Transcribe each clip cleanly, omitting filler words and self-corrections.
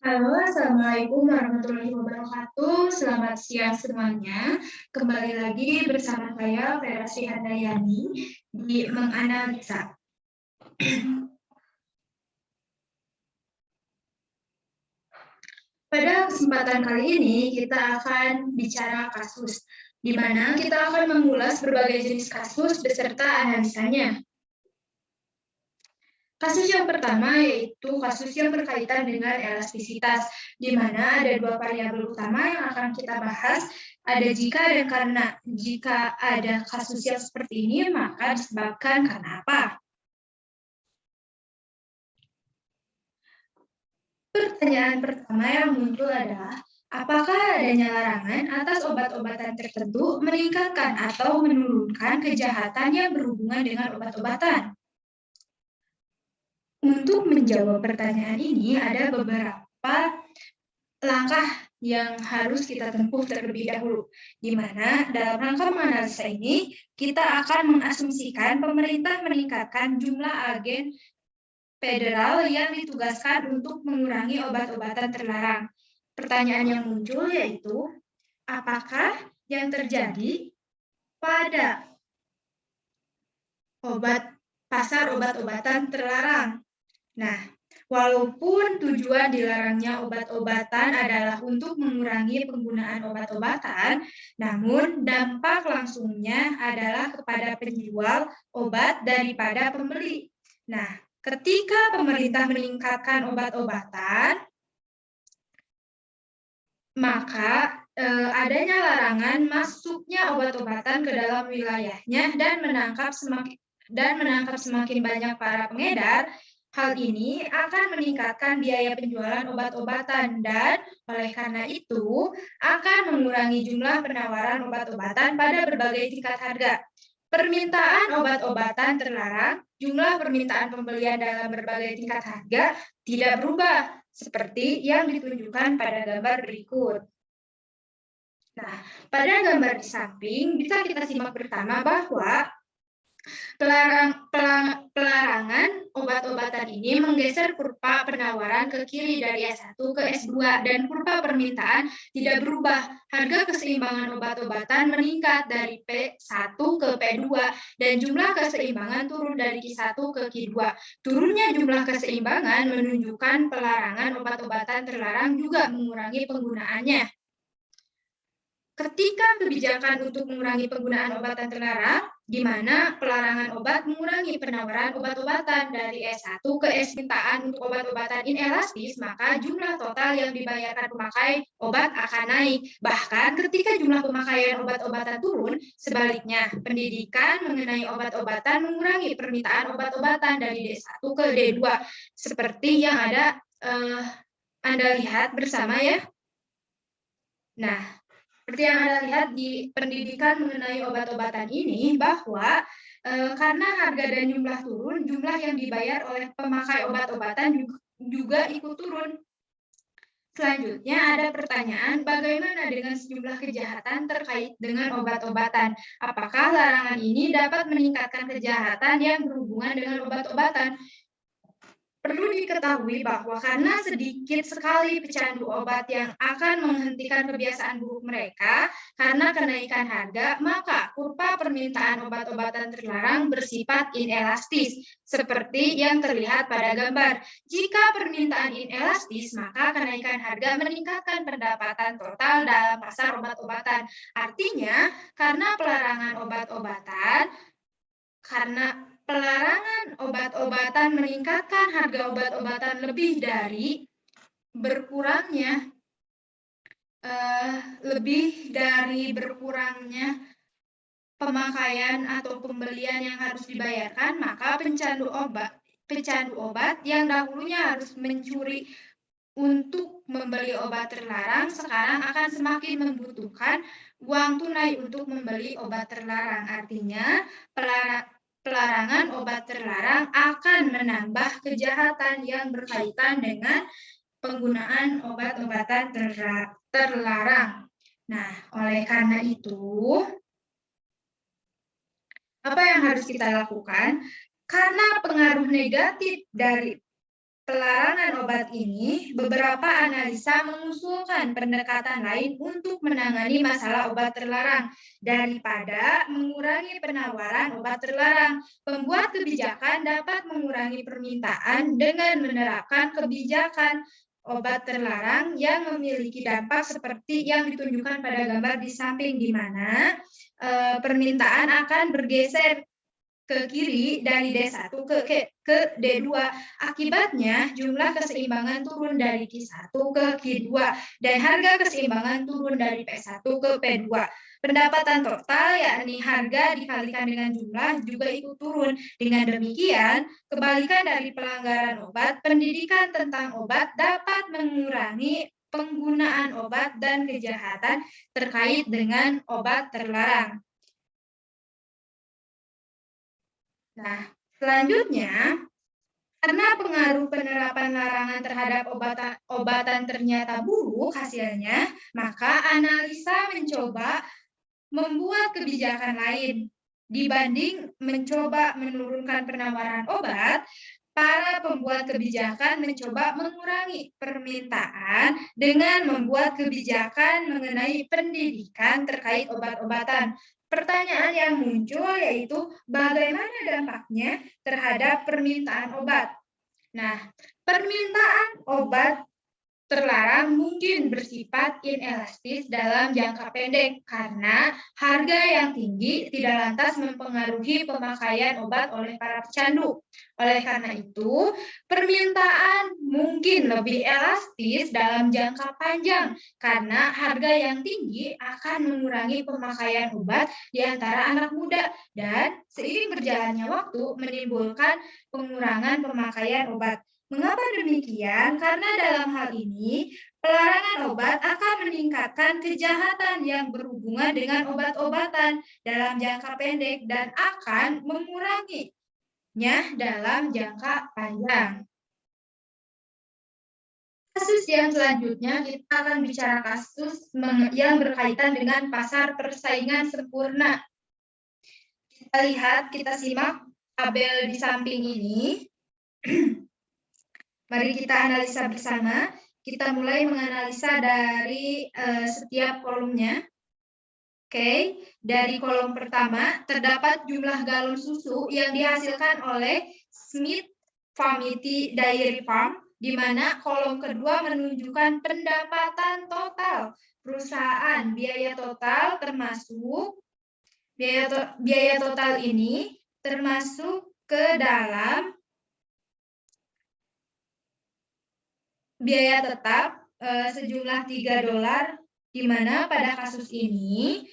Halo, Assalamualaikum warahmatullahi wabarakatuh. Selamat siang semuanya. Kembali lagi bersama saya, Verasi Handayani, di Menganalisa. Pada kesempatan kali ini, kita akan bicara kasus, di mana kita akan mengulas berbagai jenis kasus beserta analisanya. Kasus yang pertama yaitu kasus yang berkaitan dengan elastisitas, di mana ada dua variabel utama yang akan kita bahas, ada jika dan karena. Jika ada kasus yang seperti ini, maka disebabkan karena apa? Pertanyaan pertama yang muncul adalah, apakah adanya larangan atas obat-obatan tertentu meningkatkan atau menurunkan kejahatan yang berhubungan dengan obat-obatan? Untuk menjawab pertanyaan ini, ada beberapa langkah yang harus kita tempuh terlebih dahulu, di mana dalam rangka menganalisa ini, kita akan mengasumsikan pemerintah meningkatkan jumlah agen federal yang ditugaskan untuk mengurangi obat-obatan terlarang. Pertanyaan yang muncul yaitu, apakah yang terjadi pada pasar obat-obatan terlarang? Nah, walaupun tujuan dilarangnya obat-obatan adalah untuk mengurangi penggunaan obat-obatan, namun dampak langsungnya adalah kepada penjual obat daripada pembeli. Nah, ketika pemerintah meningkatkan obat-obatan, maka adanya larangan masuknya obat-obatan ke dalam wilayahnya dan menangkap semakin banyak para pengedar. Hal ini akan meningkatkan biaya penjualan obat-obatan dan oleh karena itu akan mengurangi jumlah penawaran obat-obatan pada berbagai tingkat harga. Permintaan obat-obatan terlarang, jumlah permintaan pembelian dalam berbagai tingkat harga tidak berubah, seperti yang ditunjukkan pada gambar berikut. Nah, pada gambar di samping bisa kita simak bersama bahwa pelarangan obat-obatan ini menggeser kurva penawaran ke kiri dari S1 ke S2 dan kurva permintaan tidak berubah. Harga keseimbangan obat-obatan meningkat dari P1 ke P2 dan jumlah keseimbangan turun dari Q1 ke Q2. Turunnya jumlah keseimbangan menunjukkan pelarangan obat-obatan terlarang juga mengurangi penggunaannya. Ketika kebijakan untuk mengurangi penggunaan obatan terlarang, di mana pelarangan obat mengurangi penawaran obat-obatan dari S1 ke S permintaan untuk obat-obatan inelastis, maka jumlah total yang dibayarkan pemakai obat akan naik. Bahkan ketika jumlah pemakaian obat-obatan turun, sebaliknya pendidikan mengenai obat-obatan mengurangi permintaan obat-obatan dari D1 ke D2, seperti yang ada Anda lihat bersama ya. Nah, seperti yang Anda lihat di pendidikan mengenai obat-obatan ini, bahwa karena harga dan jumlah turun, jumlah yang dibayar oleh pemakai obat-obatan juga ikut turun. Selanjutnya ada pertanyaan, bagaimana dengan sejumlah kejahatan terkait dengan obat-obatan? Apakah larangan ini dapat meningkatkan kejahatan yang berhubungan dengan obat-obatan? Perlu diketahui bahwa karena sedikit sekali pecandu obat yang akan menghentikan kebiasaan buruk mereka karena kenaikan harga, maka kurva permintaan obat-obatan terlarang bersifat inelastis, seperti yang terlihat pada gambar. Jika permintaan inelastis, maka kenaikan harga meningkatkan pendapatan total dalam pasar obat-obatan. Artinya, karena pelarangan obat-obatan meningkatkan harga obat-obatan lebih dari berkurangnya pemakaian atau pembelian yang harus dibayarkan, maka pecandu obat yang dahulunya harus mencuri untuk membeli obat terlarang sekarang akan semakin membutuhkan uang tunai untuk membeli obat terlarang. Artinya, pelarangan obat terlarang akan menambah kejahatan yang berkaitan dengan penggunaan obat-obatan terlarang. Nah, oleh karena itu, apa yang harus kita lakukan? Karena pengaruh negatif dari pelarangan obat ini, beberapa analisa mengusulkan pendekatan lain untuk menangani masalah obat terlarang daripada mengurangi penawaran obat terlarang. Pembuat kebijakan dapat mengurangi permintaan dengan menerapkan kebijakan obat terlarang yang memiliki dampak seperti yang ditunjukkan pada gambar di samping, di mana permintaan akan bergeser ke kiri dari D1 ke D2. Akibatnya, jumlah keseimbangan turun dari Q1 ke Q2 dan harga keseimbangan turun dari P1 ke P2. Pendapatan total, yakni harga dikalikan dengan jumlah, juga ikut turun. Dengan demikian, kebalikan dari pelanggaran obat, pendidikan tentang obat dapat mengurangi penggunaan obat dan kejahatan terkait dengan obat terlarang. Nah, selanjutnya, karena pengaruh penerapan larangan terhadap obatan ternyata buruk hasilnya, maka analisa mencoba membuat kebijakan lain. Dibanding mencoba menurunkan penawaran obat, para pembuat kebijakan mencoba mengurangi permintaan dengan membuat kebijakan mengenai pendidikan terkait obat-obatan. Pertanyaan yang muncul yaitu bagaimana dampaknya terhadap permintaan obat. Nah, permintaan obat terlarang mungkin bersifat inelastis dalam jangka pendek karena harga yang tinggi tidak lantas mempengaruhi pemakaian obat oleh para pecandu. Oleh karena itu, permintaan mungkin lebih elastis dalam jangka panjang karena harga yang tinggi akan mengurangi pemakaian obat di antara anak muda dan seiring berjalannya waktu menimbulkan pengurangan pemakaian obat. Mengapa demikian? Karena dalam hal ini, pelarangan obat akan meningkatkan kejahatan yang berhubungan dengan obat-obatan dalam jangka pendek dan akan menguranginya dalam jangka panjang. Kasus yang selanjutnya, kita akan bicara kasus yang berkaitan dengan pasar persaingan sempurna. Kita lihat, kita simak tabel di samping ini. Mari kita analisa bersama. Kita mulai menganalisa dari setiap kolomnya. Oke, dari kolom pertama terdapat jumlah galon susu yang dihasilkan oleh Smith Family Dairy Farm, di mana kolom kedua menunjukkan pendapatan total perusahaan. Biaya total termasuk biaya total ini termasuk ke dalam biaya tetap sejumlah $3, di mana pada kasus ini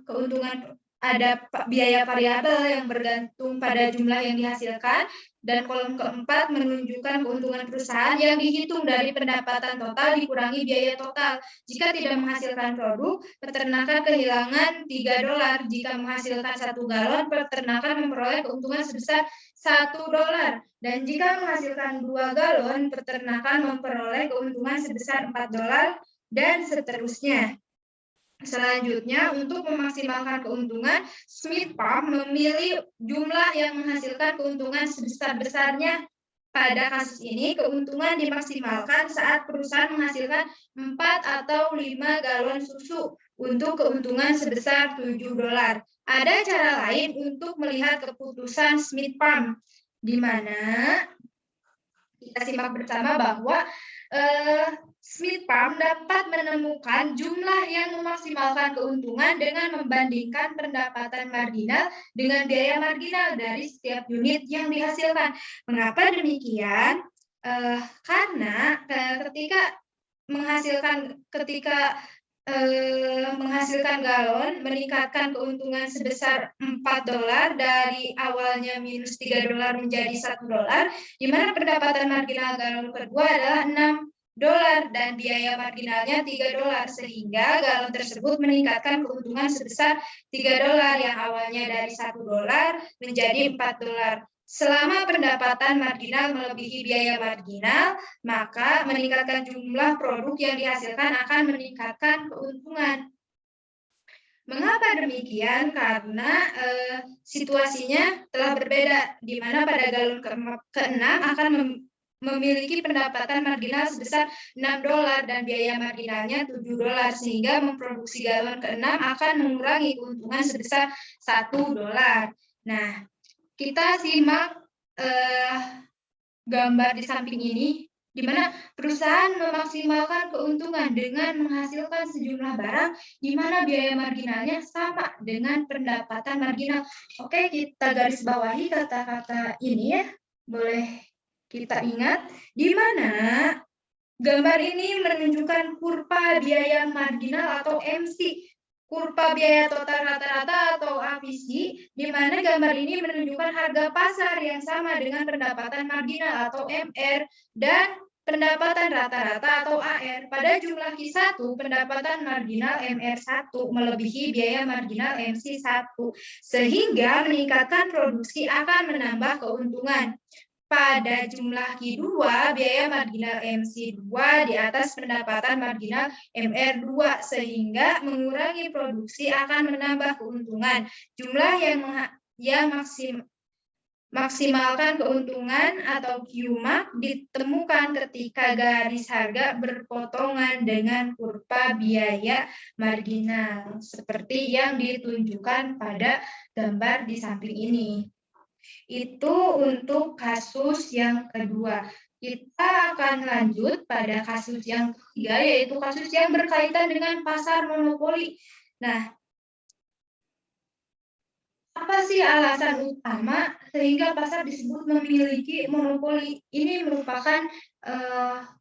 keuntungan ada biaya variabel yang bergantung pada jumlah yang dihasilkan, dan kolom keempat menunjukkan keuntungan perusahaan yang dihitung dari pendapatan total dikurangi biaya total. Jika tidak menghasilkan produk, peternakan kehilangan $3. Jika menghasilkan 1 galon, peternakan memperoleh keuntungan sebesar $1. Dan jika menghasilkan 2 galon, peternakan memperoleh keuntungan sebesar $4 dan seterusnya. Selanjutnya, untuk memaksimalkan keuntungan, Smith Farm memilih jumlah yang menghasilkan keuntungan sebesar-besarnya. Pada kasus ini, keuntungan dimaksimalkan saat perusahaan menghasilkan 4 atau 5 galon susu untuk keuntungan sebesar $7. Ada cara lain untuk melihat keputusan Smith Farm, di mana kita simak bersama bahwa Smith Farm dapat menemukan jumlah yang memaksimalkan keuntungan dengan membandingkan pendapatan marginal dengan biaya marginal dari setiap unit yang dihasilkan. Mengapa demikian? Karena ketika menghasilkan galon, meningkatkan keuntungan sebesar $4 dari awalnya minus $3 menjadi $1, di mana pendapatan marginal galon kedua adalah $6 dan biaya marginalnya $3, sehingga galon tersebut meningkatkan keuntungan sebesar $3 yang awalnya dari $1 menjadi $4. Selama pendapatan marginal melebihi biaya marginal, maka meningkatkan jumlah produk yang dihasilkan akan meningkatkan keuntungan. Mengapa demikian? Karena situasinya telah berbeda, di mana pada galon ke-6 akan memiliki pendapatan marginal sebesar $6 dan biaya marginalnya $7, sehingga memproduksi galon ke-6 akan mengurangi keuntungan sebesar $1. Nah, kita simak gambar di samping ini, di mana perusahaan memaksimalkan keuntungan dengan menghasilkan sejumlah barang di mana biaya marginalnya sama dengan pendapatan marginal. Oke, kita garis bawahi kata-kata ini ya. Boleh kita ingat, di mana gambar ini menunjukkan kurva biaya marginal atau MC, kurva biaya total rata-rata atau AVC, di mana gambar ini menunjukkan harga pasar yang sama dengan pendapatan marginal atau MR dan pendapatan rata-rata atau AR. Pada jumlah Q1, pendapatan marginal MR1 melebihi biaya marginal MC1, sehingga meningkatkan produksi akan menambah keuntungan. Pada jumlah Q2, biaya marginal MC2 di atas pendapatan marginal MR2, sehingga mengurangi produksi akan menambah keuntungan. Jumlah yang maksimalkan keuntungan atau Qmax ditemukan ketika garis harga berpotongan dengan kurva biaya marginal, seperti yang ditunjukkan pada gambar di samping ini. Itu untuk kasus yang kedua. Kita akan lanjut pada kasus yang ketiga, yaitu kasus yang berkaitan dengan pasar monopoli. Nah, apa sih alasan utama sehingga pasar disebut memiliki monopoli? Ini merupakan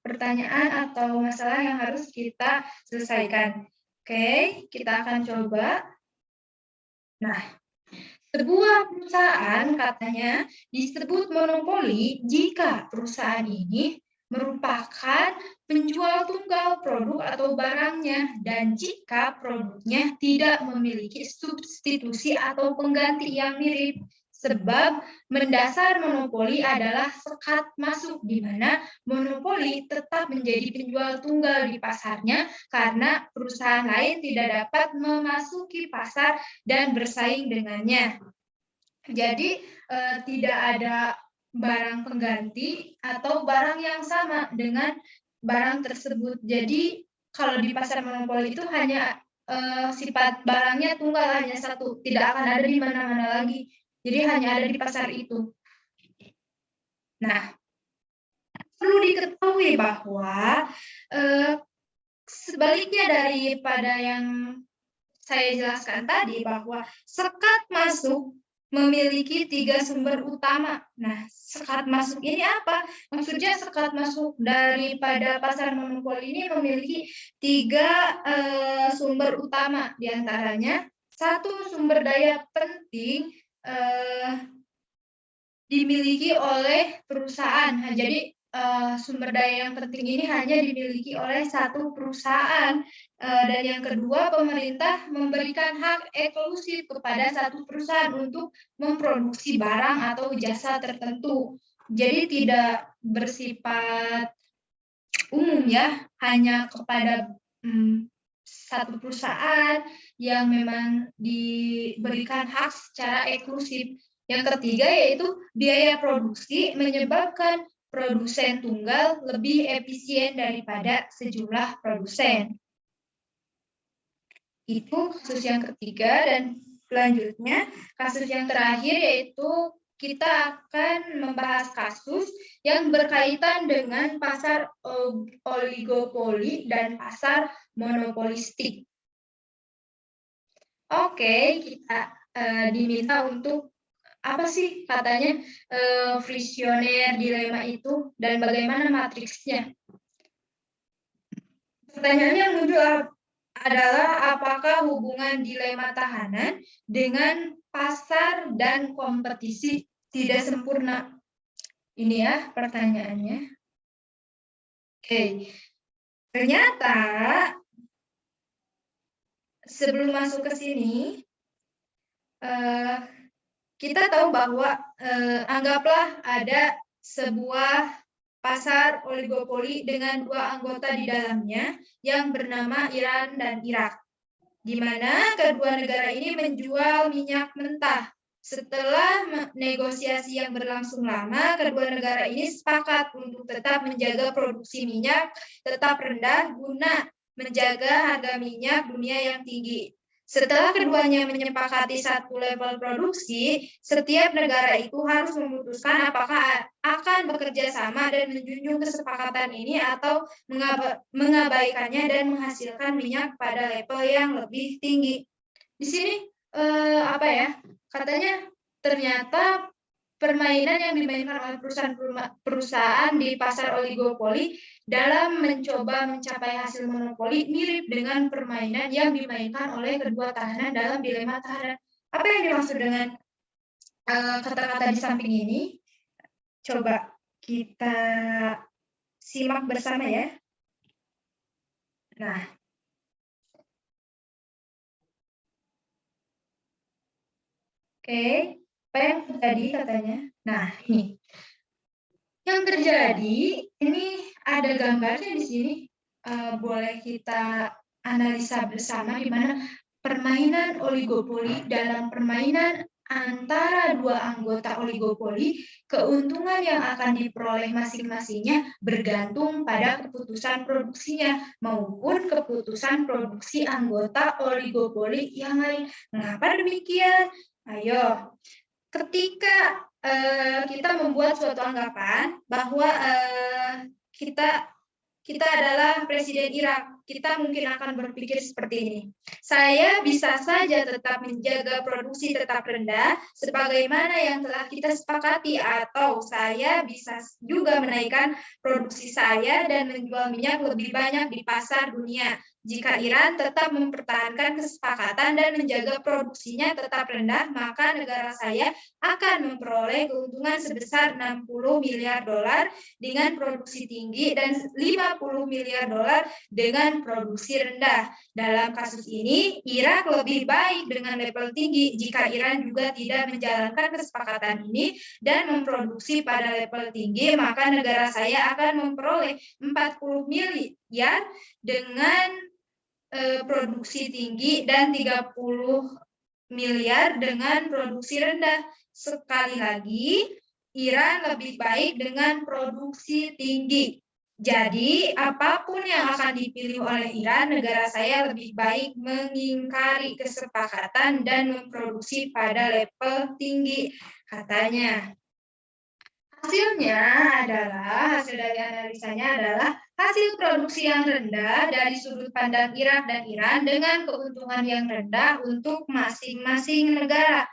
pertanyaan atau masalah yang harus kita selesaikan. Oke, kita akan coba. Nah, sebuah perusahaan katanya disebut monopoli jika perusahaan ini merupakan penjual tunggal produk atau barangnya dan jika produknya tidak memiliki substitusi atau pengganti yang mirip. Sebab mendasar monopoli adalah sekat masuk, di mana monopoli tetap menjadi penjual tunggal di pasarnya karena perusahaan lain tidak dapat memasuki pasar dan bersaing dengannya. Jadi tidak ada barang pengganti atau barang yang sama dengan barang tersebut. Jadi kalau di pasar monopoli itu hanya sifat barangnya tunggal, hanya satu, tidak akan ada di mana-mana lagi. Jadi hanya ada di pasar itu. Nah, perlu diketahui bahwa sebaliknya daripada yang saya jelaskan tadi, bahwa sekat masuk memiliki 3 sumber utama. Nah, sekat masuk ini apa? Maksudnya sekat masuk daripada pasar monopoli ini memiliki 3 sumber utama. Di antaranya, satu sumber daya penting dimiliki oleh perusahaan. Nah, jadi sumber daya yang penting ini hanya dimiliki oleh satu perusahaan. Dan yang kedua, pemerintah memberikan hak eksklusif kepada satu perusahaan untuk memproduksi barang atau jasa tertentu. Jadi tidak bersifat umum ya, hanya kepada satu perusahaan yang memang diberikan hak secara eksklusif. Yang ketiga yaitu biaya produksi menyebabkan produsen tunggal lebih efisien daripada sejumlah produsen. Itu kasus yang ketiga, dan selanjutnya kasus yang terakhir yaitu kita akan membahas kasus yang berkaitan dengan pasar oligopoli dan pasar monopolistik. Oke, kita diminta untuk apa sih katanya visioner dilema itu dan bagaimana matriksnya. Pertanyaan yang muncul adalah apakah hubungan dilema tahanan dengan pasar dan kompetisi tidak sempurna? Ini ya pertanyaannya. Oke, ternyata sebelum masuk ke sini, kita tahu bahwa anggaplah ada sebuah pasar oligopoli dengan 2 anggota di dalamnya yang bernama Iran dan Irak, di mana kedua negara ini menjual minyak mentah. Setelah negosiasi yang berlangsung lama, kedua negara ini sepakat untuk tetap menjaga produksi minyak tetap rendah guna menjaga harga minyak dunia yang tinggi. Setelah keduanya menyepakati satu level produksi, setiap negara itu harus memutuskan apakah akan bekerja sama dan menjunjung kesepakatan ini atau mengabaikannya dan menghasilkan minyak pada level yang lebih tinggi. Di sini katanya ternyata permainan yang dimainkan oleh perusahaan di pasar oligopoli dalam mencoba mencapai hasil monopoli mirip dengan permainan yang dimainkan oleh kedua tahanan dalam dilema tahanan. Apa yang dimaksud dengan kata-kata di samping ini? Coba kita simak bersama ya. Nah, oke, apa yang terjadi katanya? Nah, ini. Yang terjadi, ini ada gambarnya di sini. Boleh kita analisa bersama di mana permainan oligopoli dalam permainan antara dua anggota oligopoli, keuntungan yang akan diperoleh masing-masingnya bergantung pada keputusan produksinya maupun keputusan produksi anggota oligopoli yang lain. Mengapa demikian? Ayo, ketika kita membuat suatu anggapan bahwa kita adalah presiden Irak, kita mungkin akan berpikir seperti ini. Saya bisa saja tetap menjaga produksi tetap rendah, sebagaimana yang telah kita sepakati, atau saya bisa juga menaikkan produksi saya dan menjual minyak lebih banyak di pasar dunia. Jika Iran tetap mempertahankan kesepakatan dan menjaga produksinya tetap rendah, maka negara saya akan memperoleh keuntungan sebesar 60 miliar dolar dengan produksi tinggi dan 50 miliar dolar dengan produksi rendah. Dalam kasus ini, Irak lebih baik dengan level tinggi jika Iran juga tidak menjalankan kesepakatan ini dan memproduksi pada level tinggi, maka negara saya akan memperoleh 40 miliar dengan produksi tinggi dan 30 miliar dengan produksi rendah. Sekali lagi, Iran lebih baik dengan produksi tinggi. Jadi, apapun yang akan dipilih oleh Iran, negara saya lebih baik mengingkari kesepakatan dan memproduksi pada level tinggi, katanya. Hasil dari analisanya adalah hasil produksi yang rendah dari sudut pandang Irak dan Iran dengan keuntungan yang rendah untuk masing-masing negara.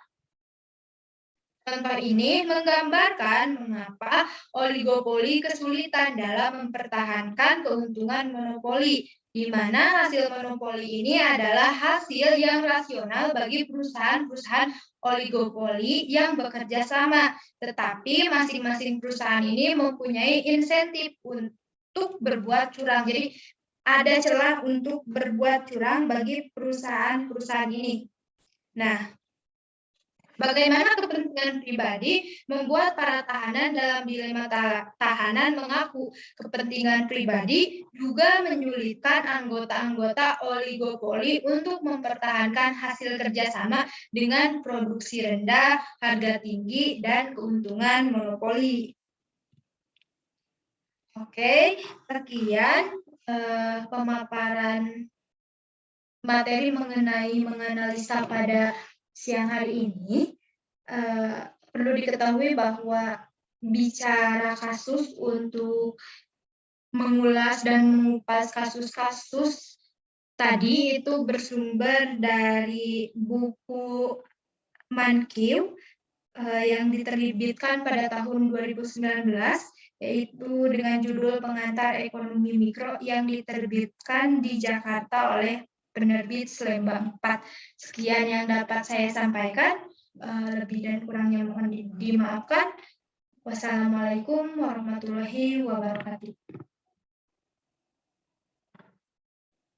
Contoh ini menggambarkan mengapa oligopoli kesulitan dalam mempertahankan keuntungan monopoli, di mana hasil monopoli ini adalah hasil yang rasional bagi perusahaan-perusahaan oligopoli yang bekerja sama, tetapi masing-masing perusahaan ini mempunyai insentif untuk berbuat curang. Jadi ada celah untuk berbuat curang bagi perusahaan-perusahaan ini. Nah, bagaimana kepentingan pribadi membuat para tahanan dalam dilema tahanan mengaku kepentingan pribadi juga menyulitkan anggota-anggota oligopoli untuk mempertahankan hasil kerjasama dengan produksi rendah, harga tinggi, dan keuntungan monopoli. Oke, sekian pemaparan materi mengenai menganalisa pada siang hari ini. Perlu diketahui bahwa bicara kasus untuk mengulas dan mengupas kasus-kasus tadi itu bersumber dari buku Mankiw yang diterbitkan pada tahun 2019, yaitu dengan judul Pengantar Ekonomi Mikro yang diterbitkan di Jakarta oleh penerbit Selembang 4. Sekian yang dapat saya sampaikan. Lebih dan kurangnya mohon dimaafkan. Wassalamualaikum warahmatullahi wabarakatuh.